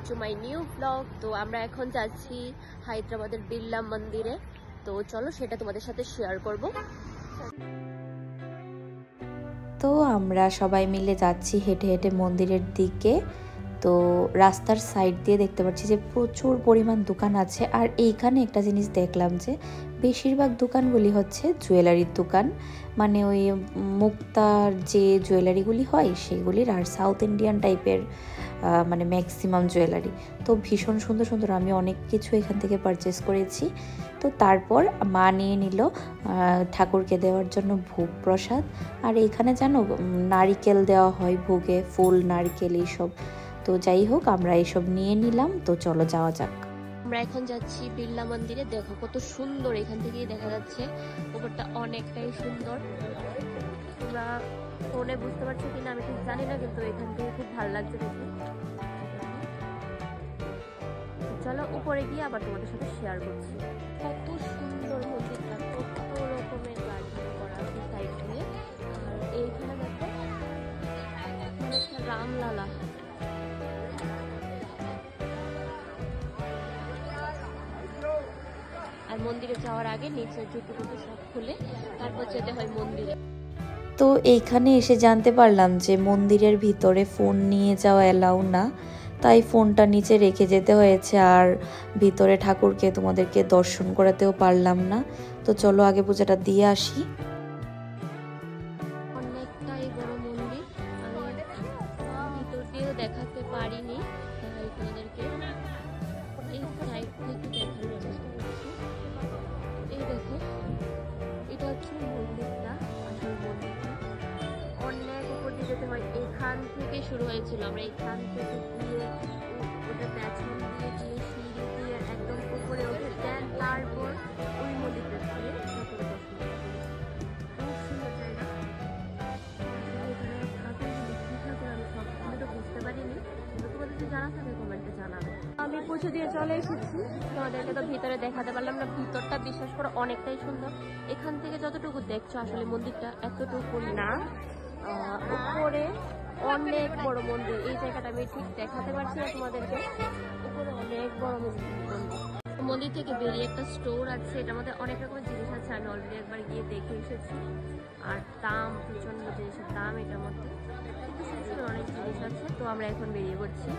To my new blog. তো আমরা এখন যাচ্ছি হায়দ্রাবাদের বিড়লা মন্দিরে, তো চলো সেটা তোমাদের সাথে শেয়ার করব। তো আমরা সবাই মিলে যাচ্ছি হেঁটে হেঁটে মন্দিরের দিকে। তো রাস্তার সাইড দিয়ে দেখতে পাচ্ছি যে প্রচুর পরিমাণ দোকান আছে। আর এইখানে একটা জিনিস দেখলাম যে বেশিরভাগ দোকানগুলি হচ্ছে জুয়েলারির দোকান, মানে ওই মুক্তার যে জুয়েলারিগুলি হয় সেগুলির, আর সাউথ ইন্ডিয়ান টাইপের মানে ম্যাক্সিমাম জুয়েলারি। তো ভীষণ সুন্দর সুন্দর, আমি অনেক কিছু এখান থেকে পারচেস করেছি। তো তারপর মা নিয়ে নিল ঠাকুরকে দেওয়ার জন্য ভোগ প্রসাদ। আর এইখানে জানো নারিকেল দেওয়া হয় ভোগে, ফুল নারকেল এইসব। তো যাই হোক, আমরা এইসব নিয়ে নিলাম। তো চলো যাওয়া যাক। আমরা এখন যাচ্ছি বিড়লা মন্দিরে। দেখো কত সুন্দর, এখান থেকেই দেখা যাচ্ছে উপরটা অনেকটাই সুন্দর। তোমরা ফোনে বুঝতে পারছো কিনা আমি ঠিক জানি না, কিন্তু এখান থেকে খুব ভালো লাগছে দেখে। চলো উপরে গিয়ে আবার তোমাদের সাথে শেয়ার করছি। কত সুন্দর মন্দিরটা, কত রকমের গার্ডেন করা আছে সাইড দিয়ে। আর এইখানে দেখো রামলালা। আর মন্দিরে যাওয়ার আগে নিচের জুতোগুলো সব খুলে তারপর যেতে হয় মন্দিরে। তো এইখানে এসে জানতে পারলাম যে মন্দিরের ভিতরে ফোন নিয়ে যাওয়া অ্যালাউ না, তাই ফোনটা নিচে রেখে যেতে হয়েছে। আর ভিতরে ঠাকুরকে তোমাদেরকে দর্শন করাতেও পারলাম না। তো চলো আগে পূজাটা দিয়ে আসি। অনেকটাই বড় মন্দির, আমি ভিতর দিয়েও দেখাতে পারিনি, তাই তোমাদেরকে এই সাইড থেকে দেখানোর চেষ্টা করছি। এই দেখো, এটা হচ্ছে মন্দিরটা, আসল মন্দিরটা। অনেক উপর দিয়ে যেতে হয়, এখান থেকে শুরু হয়েছিল। আমরা এখান থেকে গিয়ে ওটা পেছন দিয়ে গিয়ে সিঁড়ি দিয়ে একদম উপরে উঠে দেন তারপর ওই মন্দিরটা দিয়ে ঠাকুর দর্শন করি। খুব সুন্দর জায়গা। এখানে ঠাকুরগুলি কি ঠাকুর আমি সবসময় তো বুঝতে পারিনি, কিন্তু তোমাদের যদি জানা থাকে কমেন্টে জানাবে। আমি পুজো দিয়ে চলে এসেছি, তোমাদেরকে তো ভিতরে দেখাতে পারলাম না। ভিতরটা বিশ্বাস করো অনেকটাই সুন্দর। এখান থেকে যতটুকু দেখছো আসলে মন্দিরটা এতটুকু না, উপরে অনেক বড় মন্দির। এই জায়গাটা আমি ঠিক দেখাতে পারছি না তোমাদেরকে, উপরে অনেক বড় মন্দির। মন্দির থেকে বেরিয়ে একটা স্টোর আছে, এটার মধ্যে অনেক রকমের জিনিস আছে। আমি অলরেডি একবার গিয়ে দেখে এসেছি। আর দাম, প্রচন্ড জিনিসের দাম এটার মধ্যে, কিন্তু সুন্দর অনেক জিনিস আছে। তো আমরা এখন বেরিয়ে পড়ছি।